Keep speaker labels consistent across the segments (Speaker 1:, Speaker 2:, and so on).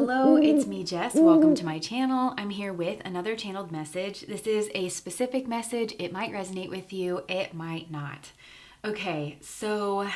Speaker 1: Hello, it's me, Jess. Welcome to my channel. I'm here with another channeled message. This is a specific message. It might resonate with you, it might not. Okay, so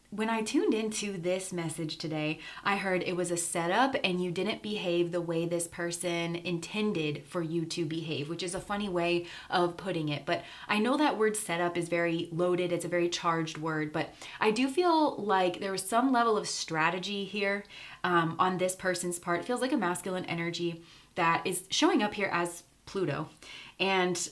Speaker 1: when I tuned into this message today, I heard it was a setup and you didn't behave the way this person intended for you to behave, which is a funny way of putting it. But I know that word setup is very loaded. It's a very charged word, but I do feel like there was some level of strategy here on this person's part. It feels like a masculine energy that is showing up here as Pluto. And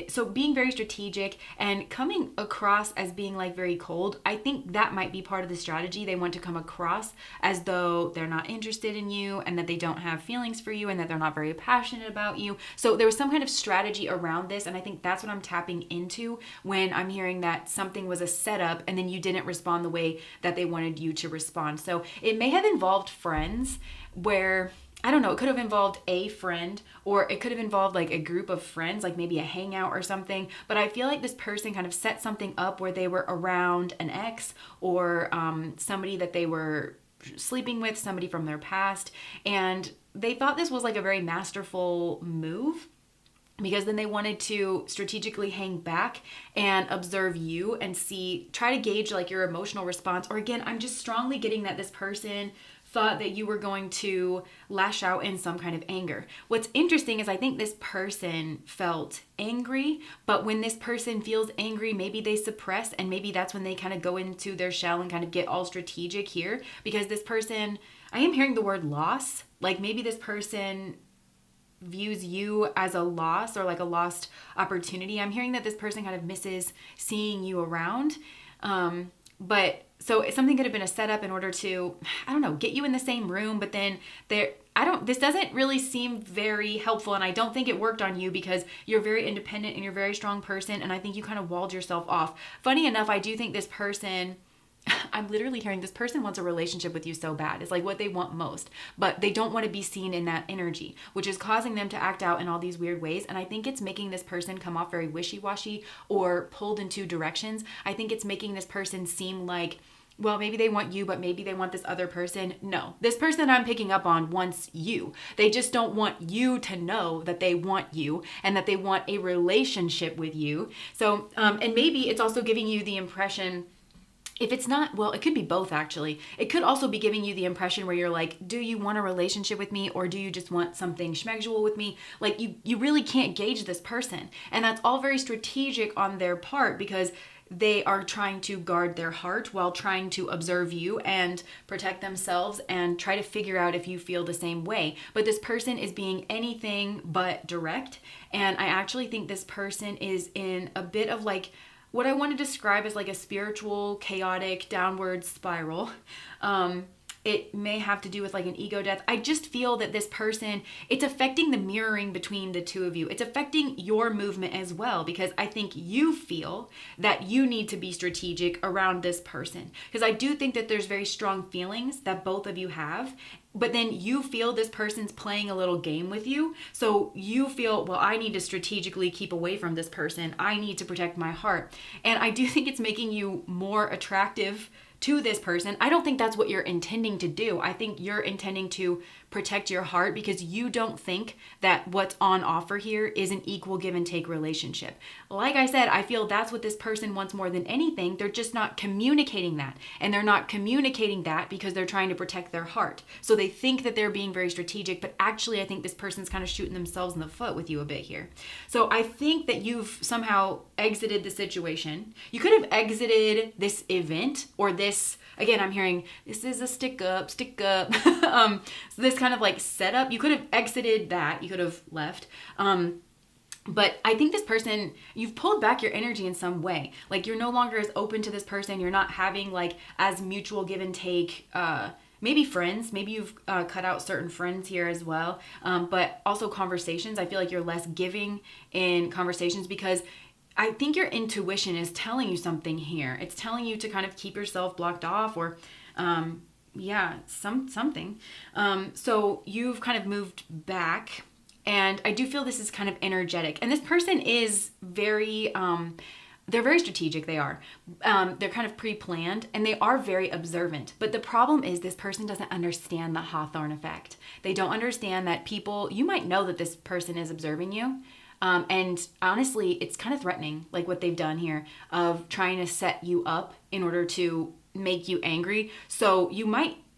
Speaker 1: so being very strategic and coming across as being like very cold, I think that might be part of the strategy. They want to come across as though they're not interested in you and that they don't have feelings for you and that they're not very passionate about you. So there was some kind of strategy around this, and I think that's what I'm tapping into when I'm hearing that something was a setup and then you didn't respond the way that they wanted you to respond. So it may have involved friends where, I don't know, it could have involved a friend, or it could have involved like a group of friends, like maybe a hangout or something. But I feel like this person kind of set something up where they were around an ex or somebody that they were sleeping with, somebody from their past. And they thought this was like a very masterful move, because then they wanted to strategically hang back and observe you and try to gauge like your emotional response. Or again, I'm just strongly getting that this person thought that you were going to lash out in some kind of anger. What's interesting is I think this person felt angry, but when this person feels angry, maybe they suppress, and maybe that's when they kind of go into their shell and kind of get all strategic here, because this person, I am hearing the word loss, like maybe this person views you as a loss or like a lost opportunity. I'm hearing that this person kind of misses seeing you around. But so something could have been a setup in order to, I don't know, get you in the same room, but then this doesn't really seem very helpful, and I don't think it worked on you because you're very independent and you're a very strong person, and I think you kind of walled yourself off. Funny enough, I do think this person, I'm literally hearing this person wants a relationship with you so bad. It's like what they want most, but they don't want to be seen in that energy, which is causing them to act out in all these weird ways. And I think it's making this person come off very wishy-washy or pulled in two directions. I think it's making this person seem like, well, maybe they want you, but maybe they want this other person. No, this person I'm picking up on wants you. They just don't want you to know that they want you and that they want a relationship with you. So, and maybe it's also giving you the impression, if it's not, well, it could be both actually. It could also be giving you the impression where you're like, do you want a relationship with me, or do you just want something schmegsual with me? Like you really can't gauge this person. And that's all very strategic on their part, because they are trying to guard their heart while trying to observe you and protect themselves and try to figure out if you feel the same way. But this person is being anything but direct. And I actually think this person is in a bit of like, what I want to describe as like a spiritual, chaotic, downward spiral. It may have to do with like an ego death. I just feel that this person, it's affecting the mirroring between the two of you. It's affecting your movement as well, because I think you feel that you need to be strategic around this person. Because I do think that there's very strong feelings that both of you have, but then you feel this person's playing a little game with you. So you feel, well, I need to strategically keep away from this person. I need to protect my heart. And I do think it's making you more attractive to this person. I don't think that's what you're intending to do. I think you're intending to protect your heart because you don't think that what's on offer here is an equal give and take relationship. Like I said, I feel that's what this person wants more than anything. They're just not communicating that. And they're not communicating that because they're trying to protect their heart. So they think that they're being very strategic, but actually I think this person's kind of shooting themselves in the foot with you a bit here. So I think that you've somehow exited the situation. You could have exited this event or this, again, I'm hearing this is a stick up. So this kind of like setup, you could have exited that. You could have left. But I think this person, you've pulled back your energy in some way. Like you're no longer as open to this person. You're not having like as mutual give and take, maybe friends. Maybe you've cut out certain friends here as well. But also conversations. I feel like you're less giving in conversations because I think your intuition is telling you something here. It's telling you to kind of keep yourself blocked off or, something. So you've kind of moved back, and I do feel this is kind of energetic. And this person is very, they're very strategic. They are. They're kind of pre-planned, and they are very observant. But the problem is this person doesn't understand the Hawthorne effect. They don't understand that people, you might know that this person is observing you. And honestly, it's kind of threatening, like what they've done here of trying to set you up in order to make you angry. So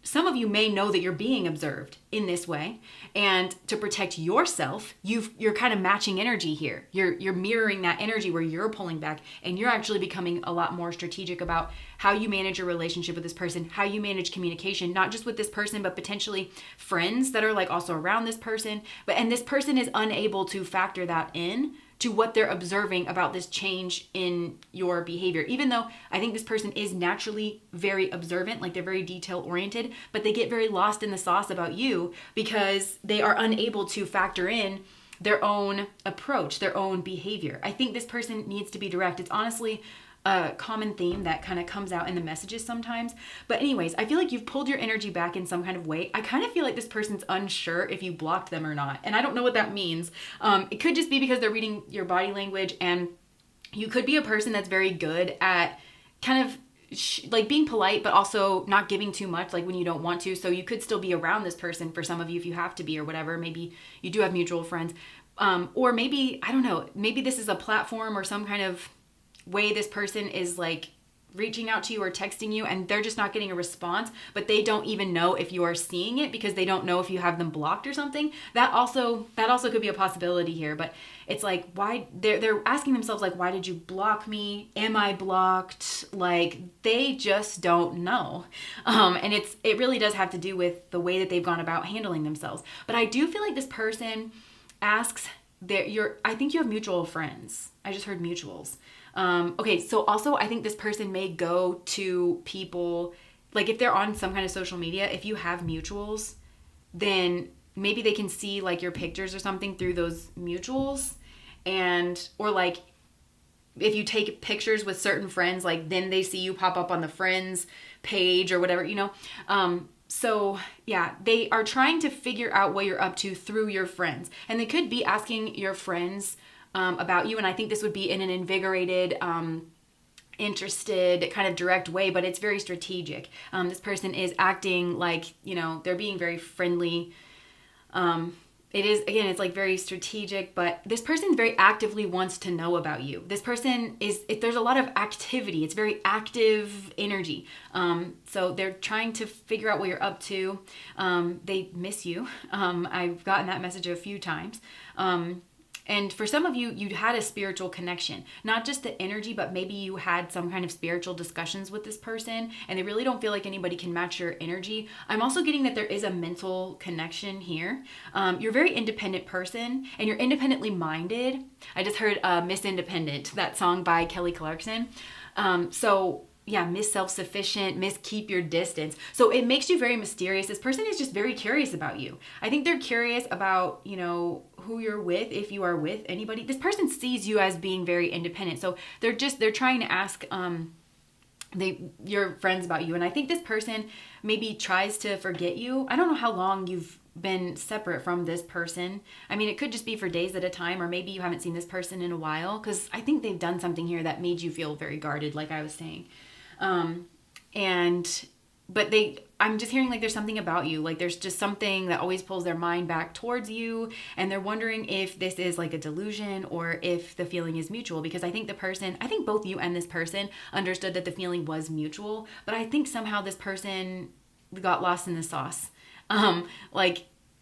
Speaker 1: some of you may know that you're being observed in this way, and to protect yourself, you're kind of matching energy here. You're mirroring that energy where you're pulling back, and you're actually becoming a lot more strategic about how you manage your relationship with this person, how you manage communication, not just with this person, but potentially friends that are like also around this person. And this person is unable to factor that in to what they're observing about this change in your behavior. Even though I think this person is naturally very observant, like they're very detail oriented, but they get very lost in the sauce about you because they are unable to factor in their own approach, their own behavior. I think this person needs to be direct. It's honestly a common theme that kind of comes out in the messages sometimes. But anyways, I feel like you've pulled your energy back in some kind of way. I kind of feel like this person's unsure if you blocked them or not. And I don't know what that means. It could just be because they're reading your body language, and you could be a person that's very good at kind of like being polite, but also not giving too much, like when you don't want to. So you could still be around this person for some of you if you have to be or whatever. Maybe you do have mutual friends. Or maybe, I don't know, maybe this is a platform or some kind of way this person is like reaching out to you or texting you, and they're just not getting a response, but they don't even know if you are seeing it because they don't know if you have them blocked or something. That also could be a possibility here. But it's like, why they're asking themselves, like, why did you block me? Am I blocked? Like, they just don't know. And it really does have to do with the way that they've gone about handling themselves. But I do feel like this person asks I think you have mutual friends. I just heard mutuals. Okay, so also I think this person may go to people, like if they're on some kind of social media, if you have mutuals, then maybe they can see like your pictures or something through those mutuals, or like if you take pictures with certain friends, like then they see you pop up on the friends page or whatever, So yeah, they are trying to figure out what you're up to through your friends, and they could be asking your friends about you. And I think this would be in an invigorated, interested, kind of direct way, but it's very strategic. This person is acting like, they're being very friendly. It is, again, it's like very strategic, but this person very actively wants to know about you. This person there's a lot of activity. It's very active energy. So they're trying to figure out what you're up to. They miss you. I've gotten that message a few times. And for some of you, you had a spiritual connection, not just the energy, but maybe you had some kind of spiritual discussions with this person, and they really don't feel like anybody can match your energy. I'm also getting that there is a mental connection here. You're a very independent person, and you're independently minded. I just heard Miss Independent, that song by Kelly Clarkson. Yeah, Miss Self-Sufficient, Miss Keep Your Distance. So it makes you very mysterious. This person is just very curious about you. I think they're curious about, who you're with, if you are with anybody. This person sees you as being very independent. So they're trying to ask your friends about you. And I think this person maybe tries to forget you. I don't know how long you've been separate from this person. I mean, it could just be for days at a time, or maybe you haven't seen this person in a while, because I think they've done something here that made you feel very guarded, like I was saying. But I'm just hearing like there's something about you, like there's just something that always pulls their mind back towards you, and they're wondering if this is like a delusion or if the feeling is mutual, because I think both you and this person understood that the feeling was mutual, but I think somehow this person got lost in the sauce.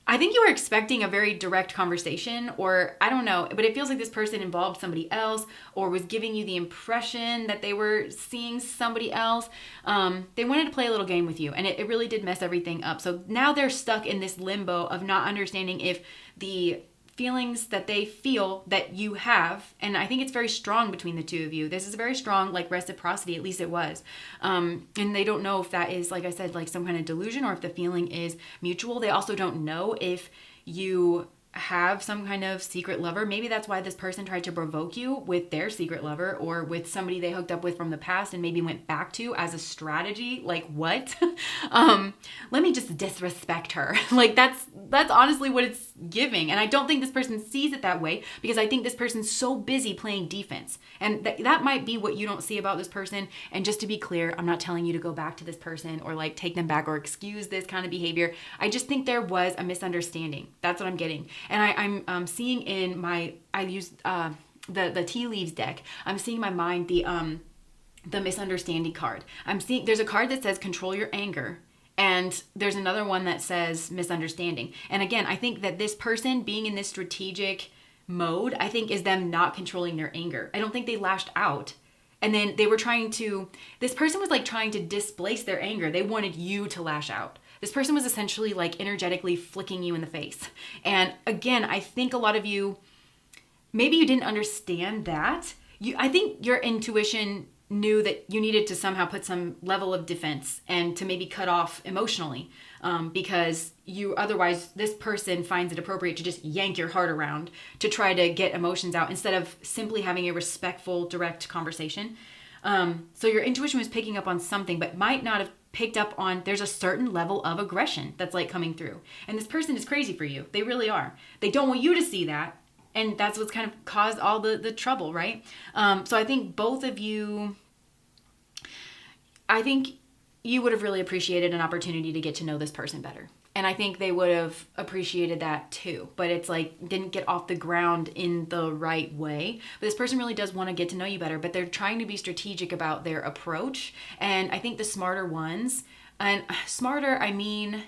Speaker 1: I think you were expecting a very direct conversation, or I don't know, but it feels like this person involved somebody else or was giving you the impression that they were seeing somebody else. They wanted to play a little game with you, and it really did mess everything up. So now they're stuck in this limbo of not understanding if the feelings that they feel that you have, and I think it's very strong between the two of you. This is very strong, like reciprocity, at least it was. And they don't know if that is, like I said, like some kind of delusion, or if the feeling is mutual. They also don't know if you have some kind of secret lover. Maybe that's why this person tried to provoke you with their secret lover, or with somebody they hooked up with from the past and maybe went back to as a strategy. Like, what? Let me just disrespect her. Like that's honestly what it's giving. And I don't think this person sees it that way, because I think this person's so busy playing defense. And that might be what you don't see about this person. And just to be clear, I'm not telling you to go back to this person or like take them back or excuse this kind of behavior. I just think there was a misunderstanding. That's what I'm getting. And I'm seeing in my, I used the tea leaves deck. I'm seeing in my mind the misunderstanding card. I'm seeing there's a card that says control your anger. And there's another one that says misunderstanding. And again, I think that this person being in this strategic mode, I think is them not controlling their anger. I don't think they lashed out. And then they were this person was like trying to displace their anger. They wanted you to lash out. This person was essentially like energetically flicking you in the face. And again, I think a lot of you, maybe you didn't understand that. I think your intuition knew that you needed to somehow put some level of defense and to maybe cut off emotionally, because otherwise this person finds it appropriate to just yank your heart around to try to get emotions out instead of simply having a respectful, direct conversation. So your intuition was picking up on something, but might not have picked up on there's a certain level of aggression that's like coming through. And this person is crazy for you. They really are. They don't want you to see that. And that's what's kind of caused all the trouble, right? So I think both of you, I think you would have really appreciated an opportunity to get to know this person better. And I think they would have appreciated that too. But it's like, didn't get off the ground in the right way. But this person really does want to get to know you better. But they're trying to be strategic about their approach. And I think the smarter ones, and smarter, I mean,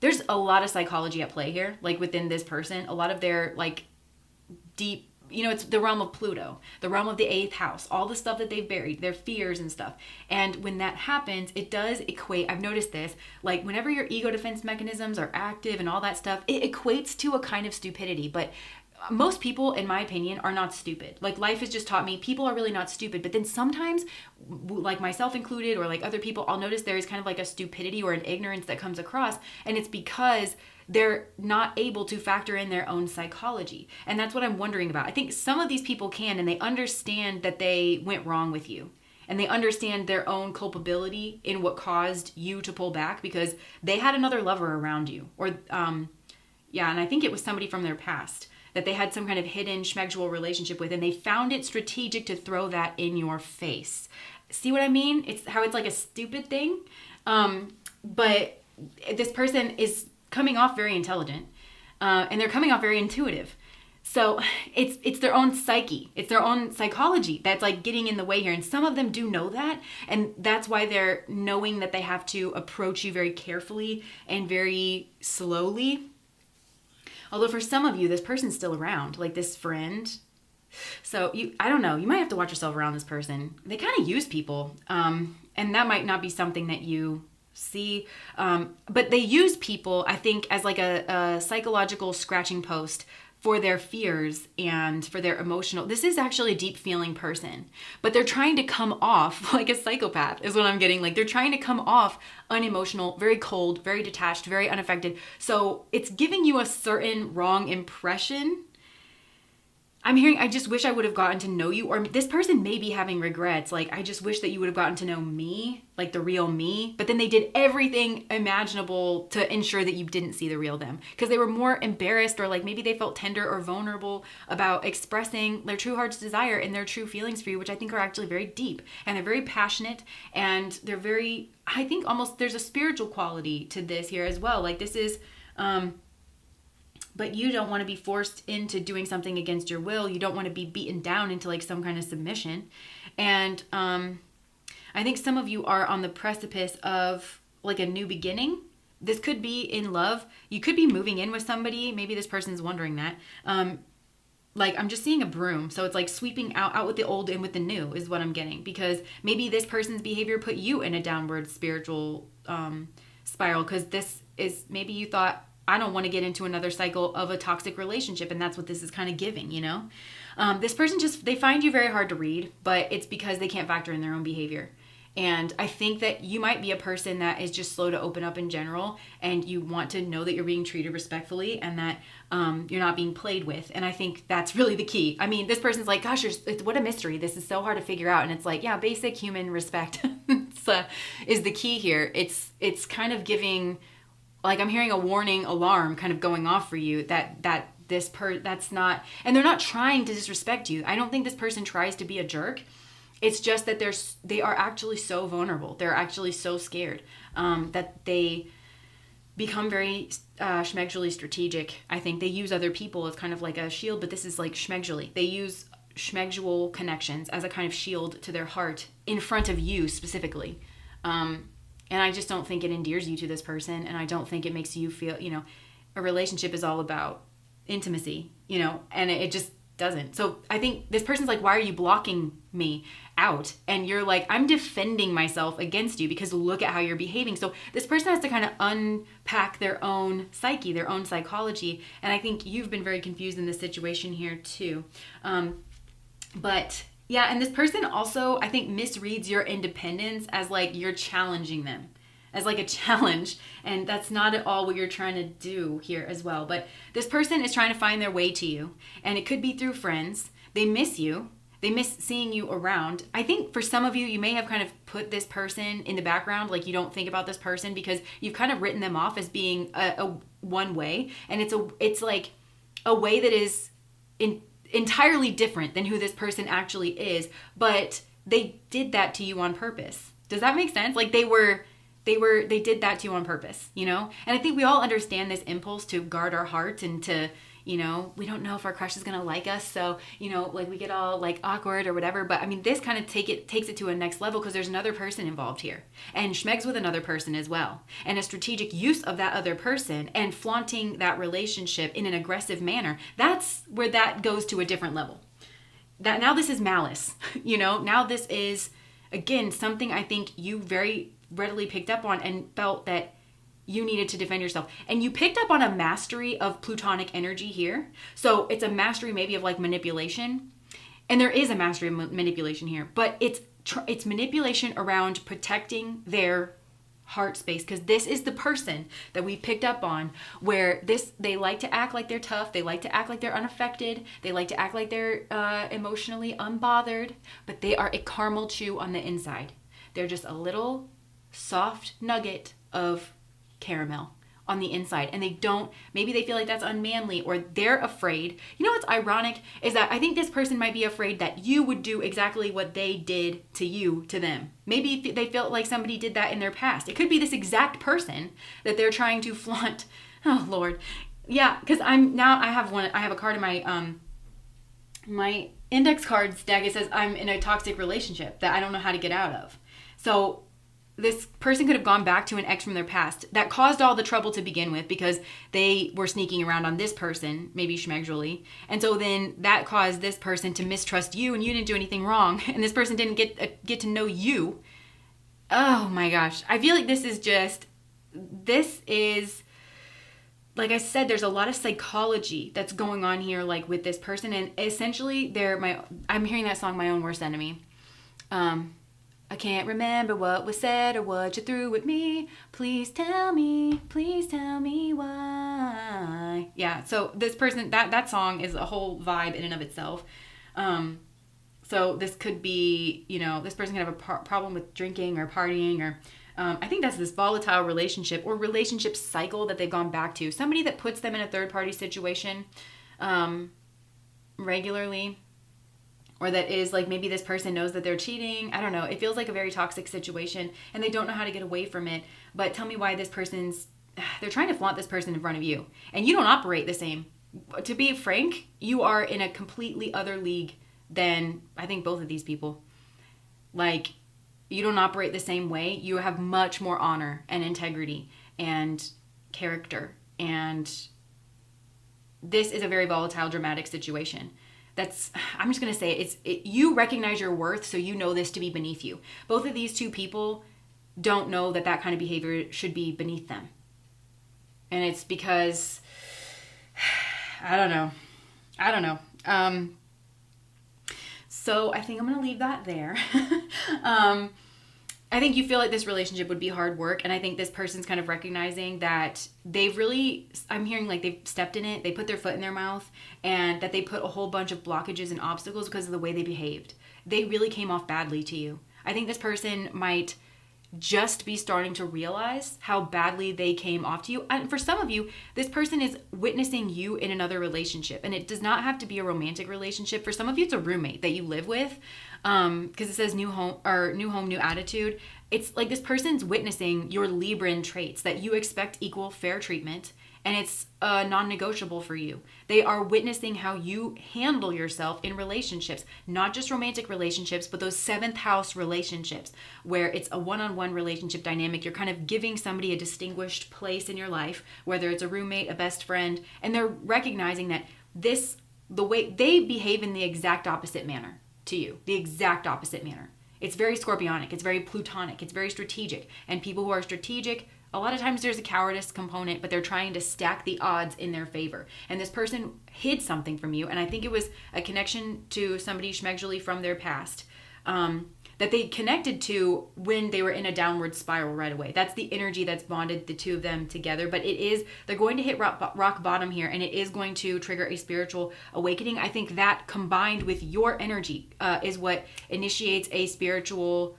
Speaker 1: there's a lot of psychology at play here. Like within this person, a lot of their like deep, it's the realm of Pluto, the realm of the 8th house, all the stuff that they've buried, their fears and stuff. And when that happens, it does equate, I've noticed this, like whenever your ego defense mechanisms are active and all that stuff, it equates to a kind of stupidity. But most people, in my opinion, are not stupid. Like life has just taught me people are really not stupid. But then sometimes, like myself included, or like other people, I'll notice there is kind of like a stupidity or an ignorance that comes across. And it's because they're not able to factor in their own psychology. And that's what I'm wondering about. I think some of these people can, and they understand that they went wrong with you. And they understand their own culpability in what caused you to pull back, because they had another lover around you. Or, and I think it was somebody from their past that they had some kind of hidden schmegdual relationship with, and they found it strategic to throw that in your face. See what I mean? It's how it's like a stupid thing. But this person is coming off very intelligent, and they're coming off very intuitive. So it's their own psyche, it's their own psychology that's like getting in the way here. And some of them do know that, and that's why they're knowing that they have to approach you very carefully and very slowly. Although for some of you, this person's still around, like this friend. So I don't know, you might have to watch yourself around this person. They kind of use people, and that might not be something that you see, but they use people, I think, as like a psychological scratching post for their fears and for their emotional. This is actually a deep feeling person, but they're trying to come off like a psychopath is what I'm getting. Like they're trying to come off unemotional, very cold, very detached, very unaffected. So it's giving you a certain wrong impression. I'm hearing, I just wish I would have gotten to know you. Or this person may be having regrets. Like, I just wish that you would have gotten to know me, like the real me. But then they did everything imaginable to ensure that you didn't see the real them. Because they were more embarrassed, or like maybe they felt tender or vulnerable about expressing their true heart's desire and their true feelings for you, which I think are actually very deep. And they're very passionate. And they're very, I think almost there's a spiritual quality to this here as well. Like this is... but you don't want to be forced into doing something against your will. You don't want to be beaten down into like some kind of submission. And I think some of you are on the precipice of like a new beginning. This could be in love. You could be moving in with somebody. Maybe this person's wondering that. Like I'm just seeing a broom. So it's like sweeping out with the old and with the new is what I'm getting. Because maybe this person's behavior put you in a downward spiritual spiral. Because this is, maybe you thought, I don't want to get into another cycle of a toxic relationship. And that's what this is kind of giving, you know? This person just, they find you very hard to read, but it's because they can't factor in their own behavior. And I think that you might be a person that is just slow to open up in general. And you want to know that you're being treated respectfully and that you're not being played with. And I think that's really the key. I mean, this person's like, gosh, what a mystery. This is so hard to figure out. And it's like, yeah, basic human respect is the key here. It's kind of giving like I'm hearing a warning alarm kind of going off for you that that's not, and they're not trying to disrespect you. I don't think this person tries to be a jerk. It's just that they are actually so vulnerable. They're actually so scared that they become very schmegully strategic. I think they use other people as kind of like a shield, but this is like schmegully. They use schmegual connections as a kind of shield to their heart in front of you specifically. And I just don't think it endears you to this person. And I don't think it makes you feel, a relationship is all about intimacy, and it just doesn't. So I think this person's like, why are you blocking me out? And you're like, I'm defending myself against you because look at how you're behaving. So this person has to kind of unpack their own psyche, their own psychology. And I think you've been very confused in this situation here too. But yeah, and this person also, I think, misreads your independence as like you're challenging them, as like a challenge. And that's not at all what you're trying to do here as well. But this person is trying to find their way to you. And it could be through friends. They miss you. They miss seeing you around. I think for some of you, you may have kind of put this person in the background. Like you don't think about this person because you've kind of written them off as being a one way. And it's like a way that is entirely different than who this person actually is, but they did that to you on purpose. Does that make sense? Like they did that to you on purpose, And I think we all understand this impulse to guard our heart and to, we don't know if our crush is going to like us. So, like we get all like awkward or whatever. But I mean, this kind of takes it to a next level because there's another person involved here and schmegs with another person as well. And a strategic use of that other person and flaunting that relationship in an aggressive manner. That's where that goes to a different level. That now this is malice, now this is, again, something I think you very readily picked up on and felt that you needed to defend yourself. And you picked up on a mastery of plutonic energy here. So it's a mastery maybe of like manipulation. And there is a mastery of manipulation here. But it's manipulation around protecting their heart space. Because this is the person that we picked up on where they like to act like they're tough. They like to act like they're unaffected. They like to act like they're emotionally unbothered. But they are a caramel chew on the inside. They're just a little soft nugget of caramel on the inside, and maybe they feel like that's unmanly, or they're afraid. What's ironic is that I think this person might be afraid that you would do exactly what they did to you to them. Maybe they felt like somebody did that in their past. It could be this exact person that they're trying to flaunt. Oh Lord. Yeah, because I have a card in my index cards deck. It says I'm in a toxic relationship that I don't know how to get out of. So this person could have gone back to an ex from their past that caused all the trouble to begin with because they were sneaking around on this person, maybe schmegully. And so then that caused this person to mistrust you, and you didn't do anything wrong. And this person didn't get to know you. Oh my gosh. I feel like this is, like I said, there's a lot of psychology that's going on here, like with this person. And essentially I'm hearing that song, My Own Worst Enemy. I can't remember what was said or what you threw at me. Please tell me why. Yeah, so this person, that song is a whole vibe in and of itself. So this could be, this person can have a problem with drinking or partying, or I think that's this volatile relationship or relationship cycle that they've gone back to. Somebody that puts them in a third party situation regularly. Or that is like maybe this person knows that they're cheating. I don't know. It feels like a very toxic situation and they don't know how to get away from it. But tell me why they're trying to flaunt this person in front of you. And you don't operate the same. To be frank, you are in a completely other league than I think both of these people. Like, you don't operate the same way. You have much more honor and integrity and character. And this is a very volatile, dramatic situation. I'm just going to say it, you recognize your worth, so you know this to be beneath you. Both of these two people don't know that kind of behavior should be beneath them. And it's because, I don't know. So I think I'm going to leave that there. I think you feel like this relationship would be hard work. And I think this person's kind of recognizing that I'm hearing like they've stepped in it. They put their foot in their mouth, and that they put a whole bunch of blockages and obstacles because of the way they behaved. They really came off badly to you. I think this person might just be starting to realize how badly they came off to you. And for some of you, this person is witnessing you in another relationship. And it does not have to be a romantic relationship. For some of you, it's a roommate that you live with. Because it says new home, new attitude. It's like this person's witnessing your Libran traits, that you expect equal fair treatment, and it's non-negotiable for you. They are witnessing how you handle yourself in relationships, not just romantic relationships, but those 7th house relationships where it's a one-on-one relationship dynamic. You're kind of giving somebody a distinguished place in your life, whether it's a roommate, a best friend, and they're recognizing that the way they behave in the exact opposite manner to you, the exact opposite manner. It's very scorpionic, it's very plutonic, it's very strategic. And people who are strategic, a lot of times there's a cowardice component, but they're trying to stack the odds in their favor. And this person hid something from you, and I think it was a connection to somebody schmegully from their past that they connected to when they were in a downward spiral right away. That's the energy that's bonded the two of them together. But they're going to hit rock bottom here, and it is going to trigger a spiritual awakening. I think that combined with your energy is what initiates a spiritual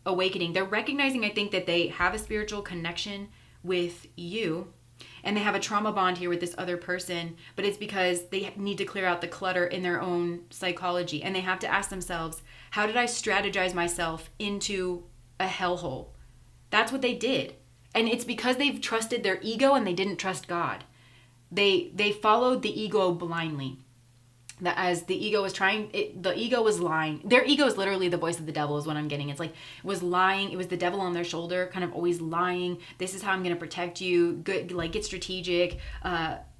Speaker 1: awakening. They're recognizing, I think, that they have a spiritual connection with you, and they have a trauma bond here with this other person, but it's because they need to clear out the clutter in their own psychology. And they have to ask themselves, how did I strategize myself into a hellhole? That's what they did. And it's because they've trusted their ego and they didn't trust God. They followed the ego blindly. That as the ego was the ego was lying. Their ego is literally the voice of the devil is what I'm getting. It's like, it was lying. It was the devil on their shoulder, kind of always lying. This is how I'm going to protect you. Good, like, get strategic.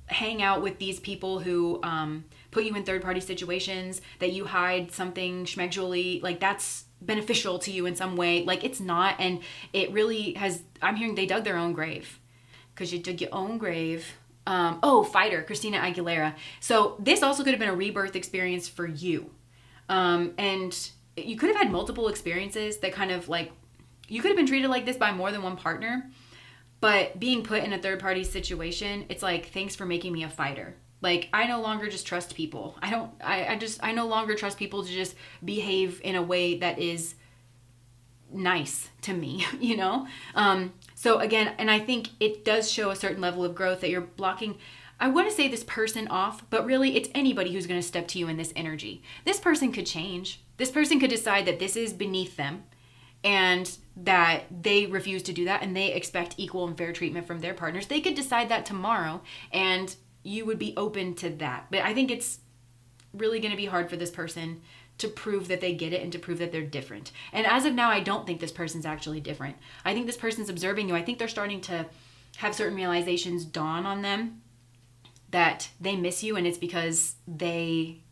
Speaker 1: Hang out with these people who put you in third-party situations, that you hide something schmegully. Like, that's beneficial to you in some way. Like, it's not. And it really has, I'm hearing they dug their own grave. Because you dug your own grave. Fighter, Christina Aguilera. So this also could have been a rebirth experience for you. And you could have had multiple experiences that kind of like, you could have been treated like this by more than one partner, but being put in a third party situation, it's like, thanks for making me a fighter. Like, I no longer just trust people. I no longer trust people to just behave in a way that is nice to me, you know? So again, and I think it does show a certain level of growth that you're blocking. I want to say this person off, but really it's anybody who's going to step to you in this energy. This person could change. This person could decide that this is beneath them and that they refuse to do that and they expect equal and fair treatment from their partners. They could decide that tomorrow and you would be open to that. But I think it's really going to be hard for this person to prove that they get it and to prove that they're different. And as of now, I don't think this person's actually different. I think this person's observing you. I think they're starting to have certain realizations dawn on them that they miss you, and it's because they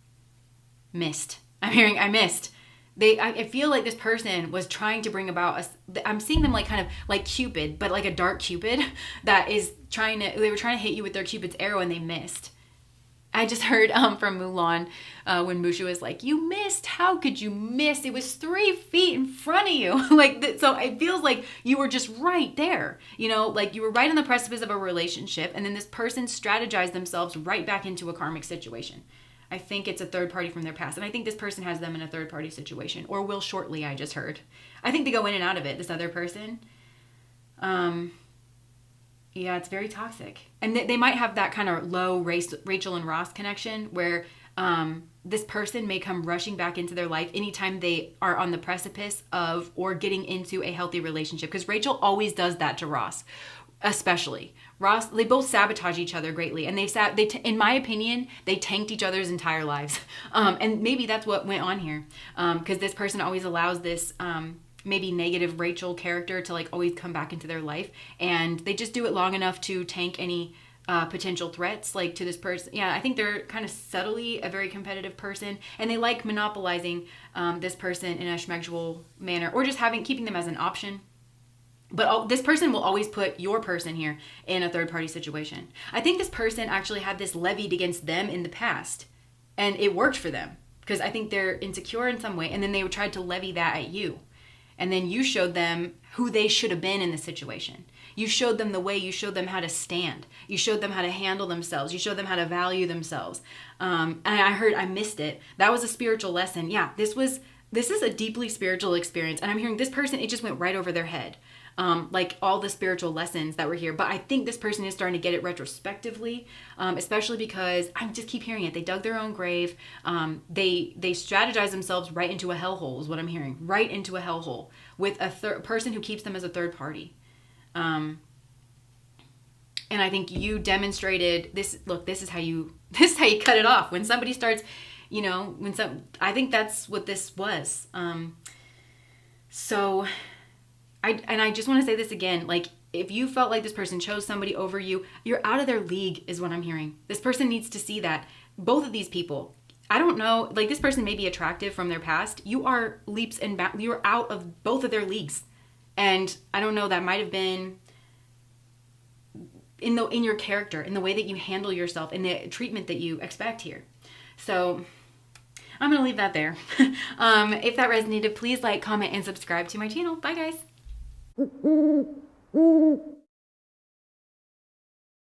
Speaker 1: missed. I'm hearing, I missed. I feel like this person was trying to bring about I'm seeing them like kind of like Cupid, but like a dark Cupid that is they were trying to hit you with their Cupid's arrow and they missed. I just heard from Mulan when Mushu was like, you missed. How could you miss? It was 3 feet in front of you. So it feels like you were just right there. You know, like you were right on the precipice of a relationship. And then this person strategized themselves right back into a karmic situation. I think it's a third party from their past. And I think this person has them in a third party situation, or will shortly, I just heard. I think they go in and out of it, this other person. Yeah, it's very toxic. And they might have that kind of low Rachel and Ross connection where this person may come rushing back into their life anytime they are on the precipice of or getting into a healthy relationship. Because Rachel always does that to Ross, especially. Ross, they both sabotage each other greatly. And in my opinion, they tanked each other's entire lives. And maybe that's what went on here. Because this person always allows this maybe negative Rachel character to like always come back into their life, and they just do it long enough to tank any potential threats like to this person. Yeah, I think they're kind of subtly a very competitive person, and they like monopolizing this person in a schmegulal manner, or just keeping them as an option. But this person will always put your person here in a third party situation. I think this person actually had this levied against them in the past, and it worked for them because I think they're insecure in some way, and then they tried to levy that at you. And then you showed them who they should have been in the situation. You showed them the way. You showed them how to stand. You showed them how to handle themselves. You showed them how to value themselves. And I missed it. That was a spiritual lesson. Yeah, this was this is a deeply spiritual experience, and I'm hearing this person, it just went right over their head. Like all the spiritual lessons that were here. But I think this person is starting to get it retrospectively, especially because I just keep hearing it. They dug their own grave. They strategize themselves right into a hellhole is what I'm hearing. Right into a hellhole with a person who keeps them as a third party. And I think you demonstrated this. Look, this is how you cut it off. When somebody starts, I think that's what this was. So I just want to say this again, like, if you felt like this person chose somebody over you, you're out of their league is what I'm hearing. This person needs to see that. Both of these people, I don't know, like, this person may be attractive from their past. You are leaps and bounds. You're out of both of their leagues. And I don't know, that might have been in your character, in the way that you handle yourself, in the treatment that you expect here. So I'm going to leave that there. If that resonated, please like, comment, and subscribe to my channel. Bye, guys.